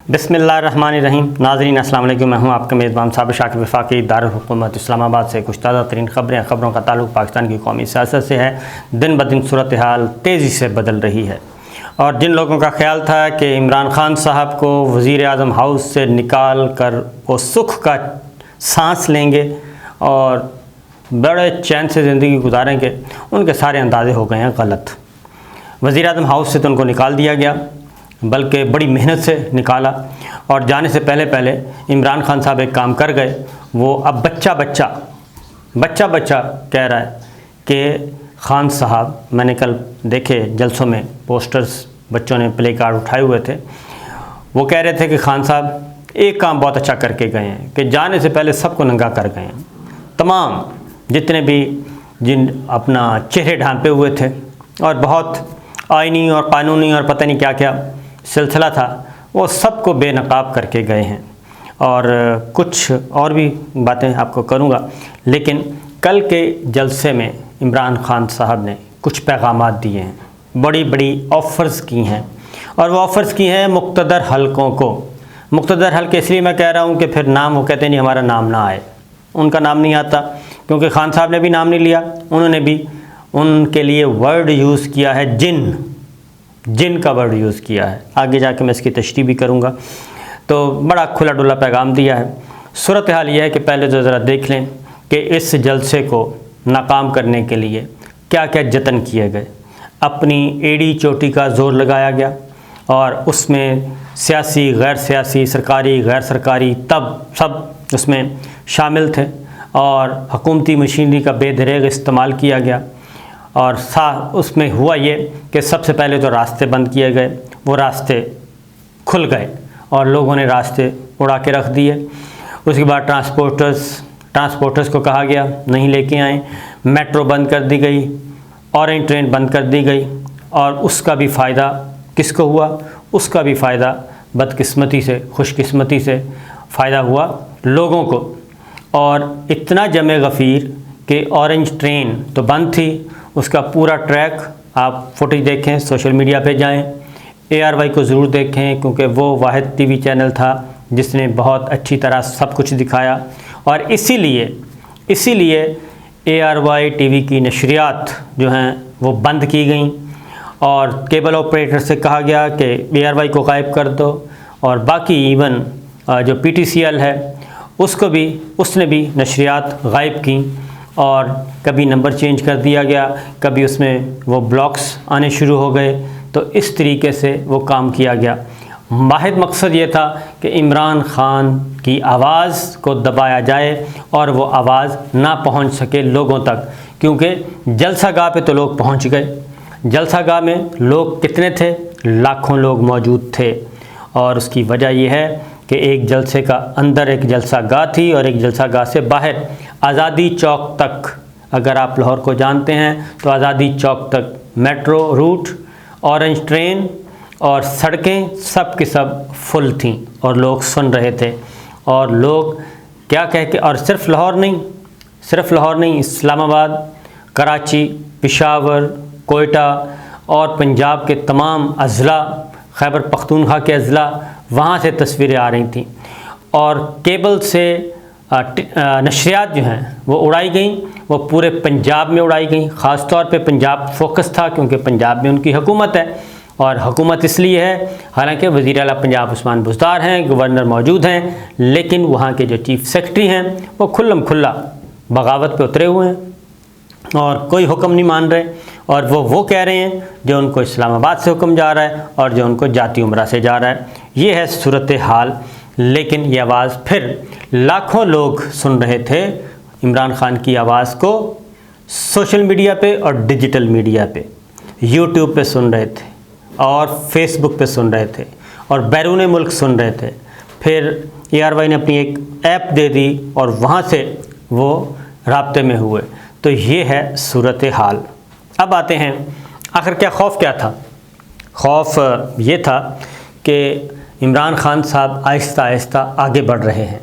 बिस्मिल्लाहिर्रहमानिर्रहीम। नाज़रीन अस्सलाम वालेकुम। मैं हूं आपका मेज़बान साबिर शाकिर वफाकी दारुल हुकूमत इस्लामाबाद से। कुछ ताज़ा तरीन खबरों का ताल्लुक़ पाकिस्तान की कौमी सियासत से है। दिन ब दिन सूरत हाल तेज़ी से बदल रही है और जिन लोगों का ख्याल था कि इमरान खान साहब को वज़ीर आज़म हाउस से निकाल कर वो सुख का सांस लेंगे और बड़े चैन से ज़िंदगी गुजारेंगे, उनके सारे अंदाज़े हो गए हैं गलत। वज़ीर आज़म हाउस से तो उनको निकाल दिया गया, बल्कि बड़ी मेहनत से निकाला और जाने से पहले इमरान खान साहब एक काम कर गए। वो अब बच्चा बच्चा कह रहा है कि खान साहब, मैंने कल देखे जलसों में पोस्टर्स, बच्चों ने प्ले कार्ड उठाए हुए थे, वो कह रहे थे कि खान साहब एक काम बहुत अच्छा करके गए हैं कि जाने से पहले सबको नंगा कर गए हैं। तमाम जितने भी जिन अपना चेहरे ढांपे हुए थे और बहुत आइनी और कानूनी और पता नहीं क्या क्या सिलसिला था, वो सबको बेनकाब करके गए हैं। और कुछ और भी बातें आपको करूँगा, लेकिन कल के जलसे में इमरान खान साहब ने कुछ पैगामात दिए हैं, बड़ी बड़ी ऑफ़र्स की हैं और वो ऑफ़र्स की हैं मुक़्तदर हलकों को। मुक़्तदर हल्के इसलिए मैं कह रहा हूँ कि फिर नाम वो कहते नहीं हमारा नाम ना आए, उनका नाम नहीं आता क्योंकि खान साहब ने भी नाम नहीं लिया, उन्होंने भी उनके लिए वर्ड यूज़ किया है, जिन का वर्ड यूज़ किया है। आगे जाके मैं इसकी तशरीह भी करूँगा। तो बड़ा खुला डुला पैगाम दिया है। सूरत हाल ये है कि पहले तो ज़रा देख लें कि इस जलसे को नाकाम करने के लिए क्या क्या जतन किए गए। अपनी एड़ी चोटी का ज़ोर लगाया गया और उसमें सियासी, गैर सियासी, सरकारी, गैर सरकारी तब सब उसमें शामिल थे और हुकूमती मशीनरी का बेदरेग इस्तेमाल किया गया। और उसमें हुआ ये कि सबसे पहले तो रास्ते बंद किए गए, वो रास्ते खुल गए और लोगों ने रास्ते उड़ा के रख दिए। उसके बाद ट्रांसपोर्टर्स को कहा गया नहीं लेके आएँ, मेट्रो बंद कर दी गई, ऑरेंज ट्रेन बंद कर दी गई और उसका भी फ़ायदा किसको हुआ? उसका भी फ़ायदा बदकिस्मती से, खुशकिस्मती से फ़ायदा हुआ लोगों को। और इतना जमे गफ़ीर कि ऑरेंज ट्रेन तो बंद थी, उसका पूरा ट्रैक आप फुटेज देखें, सोशल मीडिया पे जाएं, ARY को ज़रूर देखें क्योंकि वो वाहिद टीवी चैनल था जिसने बहुत अच्छी तरह सब कुछ दिखाया। और इसीलिए ARY टीवी की नशरियात जो हैं वो बंद की गई और केबल ऑपरेटर से कहा गया कि ARY को गायब कर दो। और बाकी इवन जो PTCL है उसने भी नशरियात गायब की और कभी नंबर चेंज कर दिया गया, कभी उसमें वो ब्लॉक्स आने शुरू हो गए। तो इस तरीके से वो काम किया गया। वाहिद मकसद ये था कि इमरान खान की आवाज़ को दबाया जाए और वो आवाज़ ना पहुंच सके लोगों तक, क्योंकि जलसागाह पे तो लोग पहुंच गए। जलसागाह में लोग कितने थे? लाखों लोग मौजूद थे। और उसकी वजह यह है कि एक जलसे का अंदर एक जलसागाह थी और एक जलसागाह से बाहर आज़ादी चौक तक, अगर आप लाहौर को जानते हैं तो आज़ादी चौक तक मेट्रो रूट, ऑरेंज ट्रेन और सड़कें सब की सब फुल थीं और लोग सुन रहे थे। और लोग क्या कह के, और सिर्फ लाहौर नहीं, इस्लामाबाद, कराची, पेशावर, कोयटा और पंजाब के तमाम अज़ला, खैबर पख्तूनख्वा के अज़ला, वहाँ से तस्वीरें आ रही थीं और केबल से नशरियात जो हैं वो उड़ाई गई, वो पूरे पंजाब में उड़ाई गई। ख़ास तौर पे पंजाब फोकस था क्योंकि पंजाब में उनकी हुकूमत है और हुकूमत इसलिए है, हालांकि वज़ीर आला पंजाब उस्मान बुज़दार हैं, गवर्नर मौजूद हैं, लेकिन वहाँ के जो चीफ़ सेक्रेटरी हैं वो खुल्लम खुल्ला बगावत पे उतरे हुए हैं और कोई हुक्म नहीं मान रहे। और वो कह रहे हैं जो उनको इस्लामाबाद से हुक्म जा रहा है और जो उनको जाती उम्रा से जा रहा है। ये है सूरत हाल। लेकिन ये आवाज़ फिर लाखों लोग सुन रहे थे इमरान खान की आवाज़ को, सोशल मीडिया पे और डिजिटल मीडिया पे, यूट्यूब पे सुन रहे थे और फेसबुक पे सुन रहे थे और बैरून मुल्क सुन रहे थे। फिर ARY ने अपनी एक ऐप दे दी और वहाँ से वो राब्ते में हुए। तो ये है सूरत हाल। अब आते हैं आखिर क्या था? खौफ ये था कि इमरान खान साहब आहिस्ता आहिस्ता आगे बढ़ रहे हैं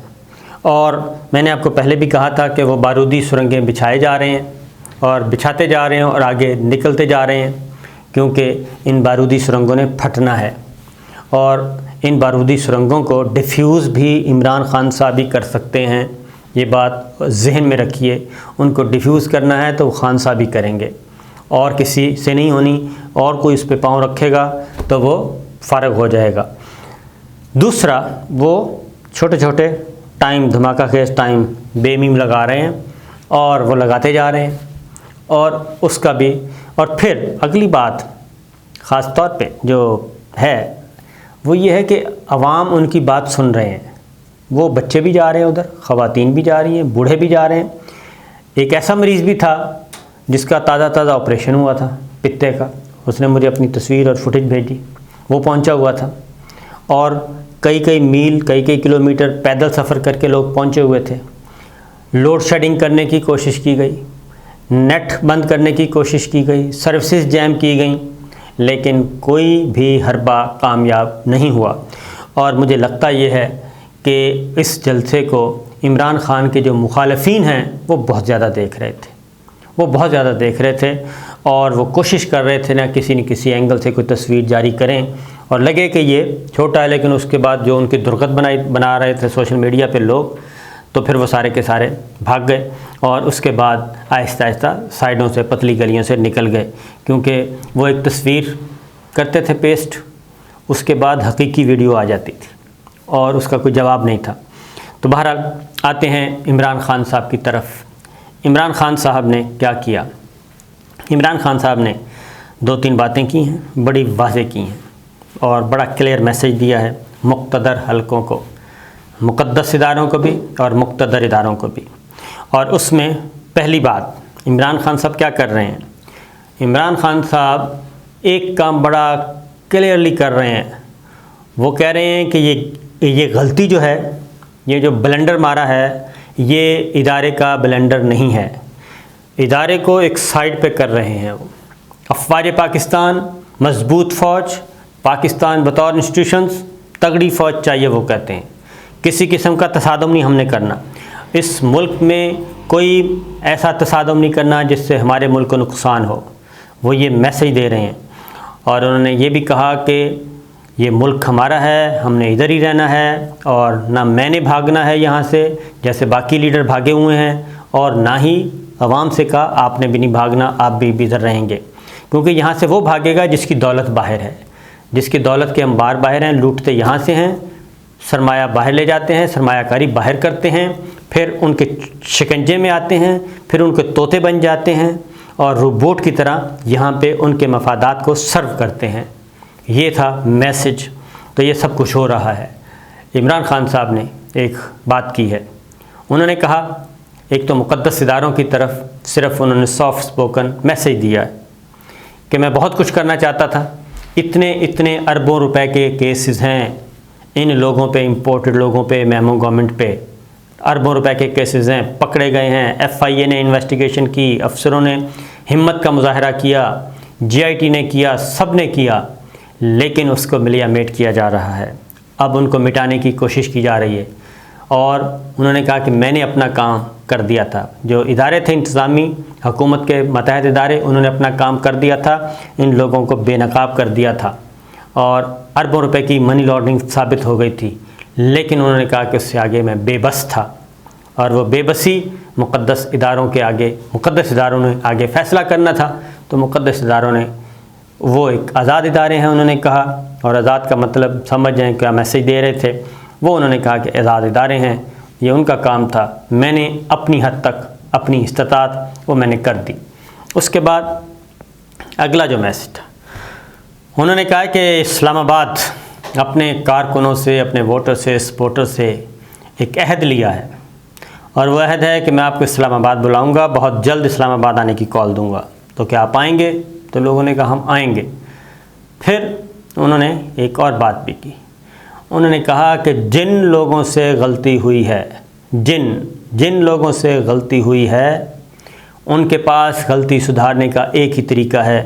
और मैंने आपको पहले भी कहा था कि वो बारूदी सुरंगें बिछाए जा रहे हैं और बिछाते जा रहे हैं और आगे निकलते जा रहे हैं, क्योंकि इन बारूदी सुरंगों ने फटना है। और इन बारूदी सुरंगों को डिफ्यूज़ भी इमरान खान साहब ही कर सकते हैं। ये बात जहन में रखिए, उनको डिफ्यूज़ करना है तो वो खान साहब ही करेंगे और किसी से नहीं होनी, और कोई इस पे पाँव रखेगा तो वो फारग हो जाएगा। दूसरा, वो छोटे छोटे टाइम धमाका खेज टाइम बेमीम लगा रहे हैं और वो लगाते जा रहे हैं, और उसका भी। और फिर अगली बात ख़ास तौर पे जो है वो ये है कि अवाम उनकी बात सुन रहे हैं। वो बच्चे भी जा रहे हैं उधर, ख़वातीन भी जा रही हैं, बूढ़े भी जा रहे हैं। एक ऐसा मरीज़ भी था जिसका ताज़ा ऑपरेशन हुआ था पित्ते का, उसने मुझे अपनी तस्वीर और फुटेज भेजी, वो पहुंचा हुआ था। और कई मील कई किलोमीटर पैदल सफ़र करके लोग पहुंचे हुए थे। लोड शेडिंग करने की कोशिश की गई, नेट बंद करने की कोशिश की गई, सर्विसेज जैम की गई, लेकिन कोई भी हरबा कामयाब नहीं हुआ। और मुझे लगता ये है कि इस जलसे को इमरान खान के जो मुखालफीन हैं वो बहुत ज़्यादा देख रहे थे, वो बहुत ज़्यादा देख रहे थे, और वो कोशिश कर रहे थे ना किसी न किसी एंगल से कोई तस्वीर जारी करें और लगे कि ये छोटा है। लेकिन उसके बाद जो उनकी दुर्गत बना रहे थे सोशल मीडिया पे लोग, तो फिर वो सारे के सारे भाग गए और उसके बाद आहिस्ता आहिस्ता साइडों से पतली गलियों से निकल गए, क्योंकि वो एक तस्वीर करते थे पेस्ट, उसके बाद हकीकी वीडियो आ जाती थी और उसका कोई जवाब नहीं था। तो बहरहाल आते हैं इमरान खान साहब की तरफ। इमरान खान साहब ने क्या किया? इमरान खान साहब ने 2-3 बातें की हैं, बड़ी वाज़ेह की हैं और बड़ा क्लियर मैसेज दिया है मुक़्तदर हलकों को, मुक़द्दस इदारों को भी और मुक़्तदर इदारों को भी। और उसमें पहली बात, इमरान खान साहब क्या कर रहे हैं? इमरान खान साहब एक काम बड़ा क्लियरली कर रहे हैं। वो कह रहे हैं कि ये गलती जो है, ये जो ब्लेंडर मारा है, ये इदारे का ब्लेंडर नहीं है। इदारे को एक साइड पे कर रहे हैं वो। अफ़वाज पाकिस्तान, मजबूत फ़ौज, पाकिस्तान बतौर इंस्टीट्यूशंस तगड़ी फ़ौज चाहिए वो कहते हैं। किसी किस्म का तसादम नहीं हमने करना, इस मुल्क में कोई ऐसा तसादम नहीं करना जिससे हमारे मुल्क को नुकसान हो। वो ये मैसेज दे रहे हैं। और उन्होंने ये भी कहा कि ये मुल्क हमारा है, हमने इधर ही रहना है, और ना मैंने भागना है यहाँ से जैसे बाकी लीडर भागे हुए हैं, और ना ही अवाम से कहा आपने भी नहीं भागना, आप भी इधर रहेंगे। क्योंकि यहाँ से वो भागेगा जिसकी दौलत बाहर है, जिसकी दौलत के अंबार बाहर हैं, लूटते यहाँ से हैं, सरमाया बाहर ले जाते हैं, सरमायाकारी बाहर करते हैं, फिर उनके शिकंजे में आते हैं, फिर उनके तोते बन जाते हैं और रोबोट की तरह यहाँ पे उनके मफादात को सर्व करते हैं। ये था मैसेज। तो ये सब कुछ हो रहा है। इमरान खान साहब ने एक बात की है, उन्होंने कहा एक तो मुक़द्दस इदारों की तरफ सिर्फ उन्होंने सॉफ्ट स्पोकन मैसेज दिया है कि मैं बहुत कुछ करना चाहता था, इतने अरबों रुपए के केसेस हैं इन लोगों पे, इंपोर्टेड लोगों पे, मेमो गवर्नमेंट पे अरबों रुपए के केसेस हैं, पकड़े गए हैं। FIA ने इन्वेस्टिगेशन की, अफसरों ने हिम्मत का मुजाहरा किया, GIT ने किया, सब ने किया, लेकिन उसको मिलियामेट किया जा रहा है। अब उनको मिटाने की कोशिश की जा रही है। और उन्होंने कहा कि मैंने अपना काम कर दिया था। जो इदारे थे इंतज़ामी हुकूमत के मतहत इदारे, उन्होंने अपना काम कर दिया था, इन लोगों को बेनकाब कर दिया था और अरबों रुपए की मनी लॉन्ड्रिंग साबित हो गई थी। लेकिन उन्होंने कहा कि उससे आगे मैं बेबस था, और वो बेबसी मुक़द्दस इदारों के आगे, मुक़द्दस इदारों ने आगे फ़ैसला करना था। तो मुक़द्दस इदारों ने, वो एक आज़ाद इदारे हैं उन्होंने कहा, और आज़ाद का मतलब समझ जाएँ क्या मैसेज दे रहे थे। वो उन्होंने कहा कि आज़ाद इदारे हैं, ये उनका काम था, मैंने अपनी हद तक अपनी इस्तात वो मैंने कर दी। उसके बाद अगला जो मैसेज था, उन्होंने कहा कि इस्लामाबाद अपने कारकुनों से, अपने वोटर से, सपोर्टर से एक अहद लिया है, और वह अहद है कि मैं आपको इस्लामाबाद बुलाऊंगा, बहुत जल्द इस्लामाबाद आने की कॉल दूंगा, तो क्या आप आएंगे? तो लोगों ने कहा हम आएंगे। फिर उन्होंने एक और बात भी की, उन्होंने कहा कि जिन लोगों से गलती हुई है, जिन लोगों से गलती हुई है, उनके पास गलती सुधारने का एक ही तरीका है,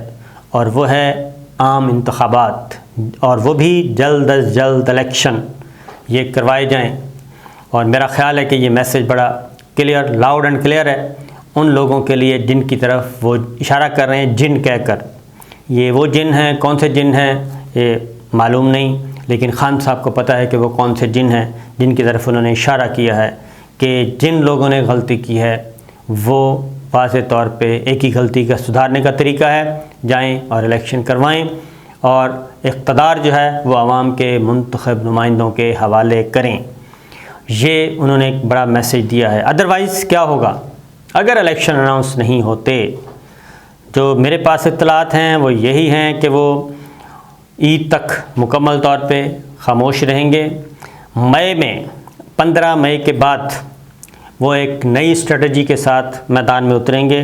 और वो है आम इंतखाबात, और वो भी जल्द अज जल्द इलेक्शन ये करवाए जाएं। और मेरा ख़्याल है कि ये मैसेज बड़ा क्लियर, लाउड एंड क्लियर है उन लोगों के लिए जिनकी तरफ वो इशारा कर रहे हैं जिन कहकर। ये वो जिन हैं, कौन से जिन हैं ये मालूम नहीं, लेकिन खान साहब को पता है कि वो कौन से जिन हैं जिनकी तरफ उन्होंने इशारा किया है कि जिन लोगों ने गलती की है वो वाज़ेह तौर पे एक ही गलती का सुधारने का तरीका है, जाएं और इलेक्शन करवाएं और इक़्तिदार जो है वो आवाम के मुंतखब नुमाइंदों के हवाले करें। ये उन्होंने एक बड़ा मैसेज दिया है। अदरवाइज़ क्या होगा अगर इलेक्शन अनाउंस नहीं होते? जो मेरे पास इत्तलात हैं वो यही हैं कि वो ईद तक मुकम्मल तौर पे खामोश रहेंगे। मई में 15 मई के बाद वो एक नई स्ट्रेटजी के साथ मैदान में उतरेंगे,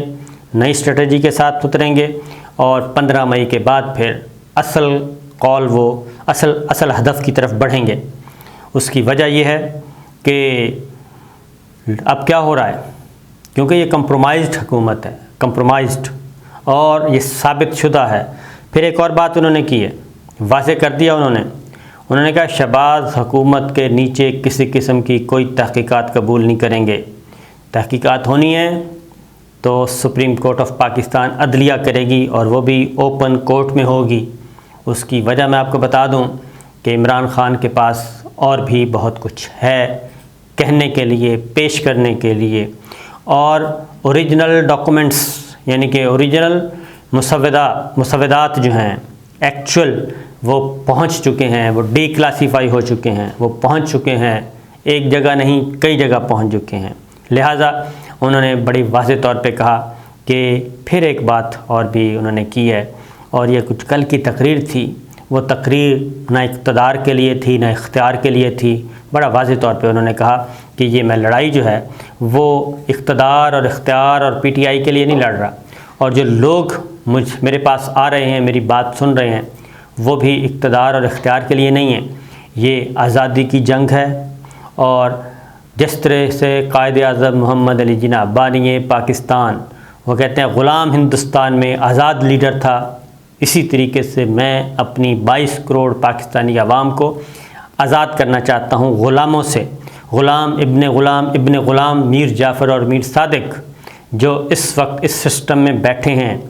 नई स्ट्रेटजी के साथ उतरेंगे और 15 मई के बाद फिर असल कॉल वो असल हदफ की तरफ बढ़ेंगे। उसकी वजह यह है कि अब क्या हो रहा है, क्योंकि ये कंप्रोमाइज़्ड हुकूमत है, कंप्रोमाइज़्ड, और ये साबित शुदा है। फिर एक और बात उन्होंने की है, वाज़ेह कर दिया उन्होंने कहा शहबाज हुकूमत के नीचे किसी किस्म की कोई तहकीकात कबूल नहीं करेंगे। तहकीकात होनी है तो सुप्रीम कोर्ट ऑफ पाकिस्तान अदलिया करेगी और वो भी ओपन कोर्ट में होगी। उसकी वजह मैं आपको बता दूं कि इमरान ख़ान के पास और भी बहुत कुछ है कहने के लिए, पेश करने के लिए, और ओरिजिनल डॉक्यूमेंट्स यानी कि ओरिजिनल मुसव्वदात जो हैं एक्चुअल वो पहुंच चुके हैं, वो डीक्लासीफाई हो चुके हैं, वो पहुंच चुके हैं, एक जगह नहीं कई जगह पहुंच चुके हैं। लिहाजा उन्होंने बड़ी वाज़ेह तौर पे कहा कि फिर एक बात और भी उन्होंने की है, और ये कुछ कल की तकरीर थी, वो तकरीर ना इक़्तिदार के लिए थी ना इख्तियार के लिए थी। बड़ा वाज़ेह तौर पे उन्होंने कहा कि ये मैं लड़ाई जो है वो इक़्तिदार और इख्तियार और पीटीआई के लिए नहीं लड़ रहा, और जो लोग मेरे पास आ रहे हैं, मेरी बात सुन रहे हैं, वो भी इक़्तिदार और इख्तियार के लिए नहीं है। ये आज़ादी की जंग है, और जिस तरह से कायद आज़म मोहम्मद अली जिन्ना बानी पाकिस्तान, वो कहते हैं ग़ुलाम हिंदुस्तान में आज़ाद लीडर था, इसी तरीके से मैं अपनी 22 करोड़ पाकिस्तानी आवाम को आज़ाद करना चाहता हूँ ग़ुलामों से। ग़ुलाम इब्ने ग़ुलाम मीर जाफ़र और मीर सादिक जो इस वक्त इस सिस्टम में बैठे हैं,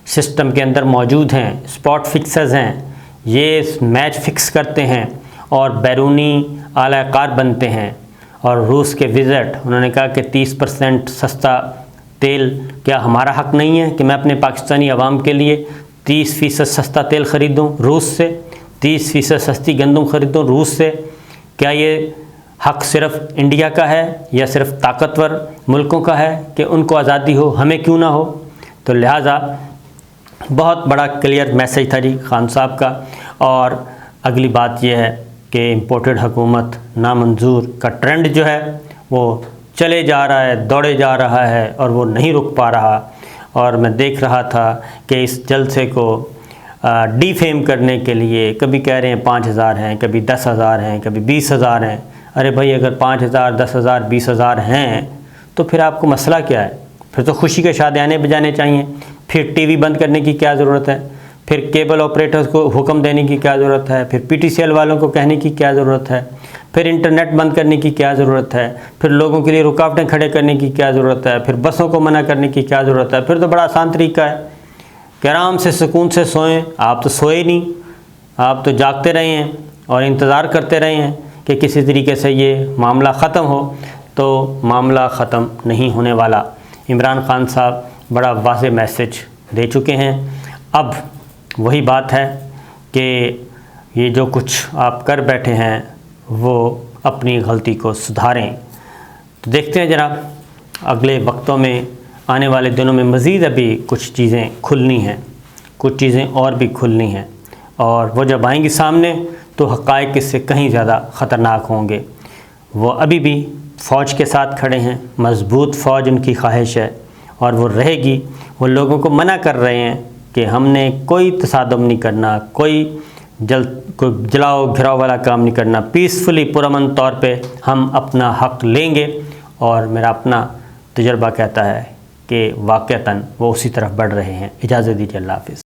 सिस्टम के अंदर मौजूद हैं, स्पॉट फिक्सर्स हैं, ये मैच फिक्स करते हैं और बैरूनी आलाकार बनते हैं। और रूस के विज़िट, उन्होंने कहा कि 30% सस्ता तेल, क्या हमारा हक़ नहीं है कि मैं अपने पाकिस्तानी अवाम के लिए 30% सस्ता तेल ख़रीदूँ रूस से, 30% सस्ती गंदम ख़रीदूँ रूस से? क्या ये हक़ सिर्फ़ इंडिया का है या सिर्फ़ ताकतवर मुल्कों का है कि उनको आज़ादी हो, हमें क्यों ना हो? तो लिहाजा बहुत बड़ा क्लियर मैसेज था जी खान साहब का। और अगली बात यह है कि इम्पोर्टेड हुकूमत नामंजूर का ट्रेंड जो है वो चले जा रहा है, दौड़े जा रहा है, और वो नहीं रुक पा रहा। और मैं देख रहा था कि इस जलसे को डिफेम करने के लिए कभी कह रहे हैं 5000 हैं, कभी 10,000 हैं, कभी 20,000 हैं। अरे भाई, अगर 5000, 10,000, 20,000 हैं तो फिर आपको मसला क्या है? फिर तो खुशी के शादियाने बजाने चाहिए। फिर टीवी बंद करने की क्या ज़रूरत है? फिर केबल ऑपरेटर्स को हुक्म देने की क्या ज़रूरत है? फिर पीटीसीएल वालों को कहने की क्या ज़रूरत है? फिर इंटरनेट बंद करने की क्या ज़रूरत है? फिर लोगों के लिए रुकावटें खड़े करने की क्या ज़रूरत है? फिर बसों को मना करने की क्या ज़रूरत है? फिर तो बड़ा आसान तरीका है कि आराम से सुकून से सोएं। आप तो सोए नहीं, आप तो जागते रहे हैं और इंतज़ार करते रहे हैं कि किसी तरीके से ये मामला ख़त्म हो। तो मामला ख़त्म नहीं होने वाला। इमरान ख़ान साहब बड़ा वाज़ेह मैसेज दे चुके हैं। अब वही बात है कि ये जो कुछ आप कर बैठे हैं वो अपनी गलती को सुधारें। तो देखते हैं जनाब, अगले वक्तों में, आने वाले दिनों में मज़ीद अभी कुछ चीज़ें खुलनी हैं, कुछ चीज़ें और भी खुलनी हैं, और वो जब आएंगी सामने तो हक़ाइक़ इससे कहीं ज़्यादा ख़तरनाक होंगे। वो अभी भी फ़ौज के साथ खड़े हैं, मज़बूत फ़ौज उनकी ख्वाहिश है और वो रहेगी। वो लोगों को मना कर रहे हैं कि हमने कोई तसादम नहीं करना, कोई जलाओ घिराव वाला काम नहीं करना, पीसफुली पुरअमन तौर पे हम अपना हक़ लेंगे। और मेरा अपना तजुर्बा कहता है कि वाक़तन वो उसी तरफ बढ़ रहे हैं। इजाज़त दीजिए, अल्लाह हाफ़िज़।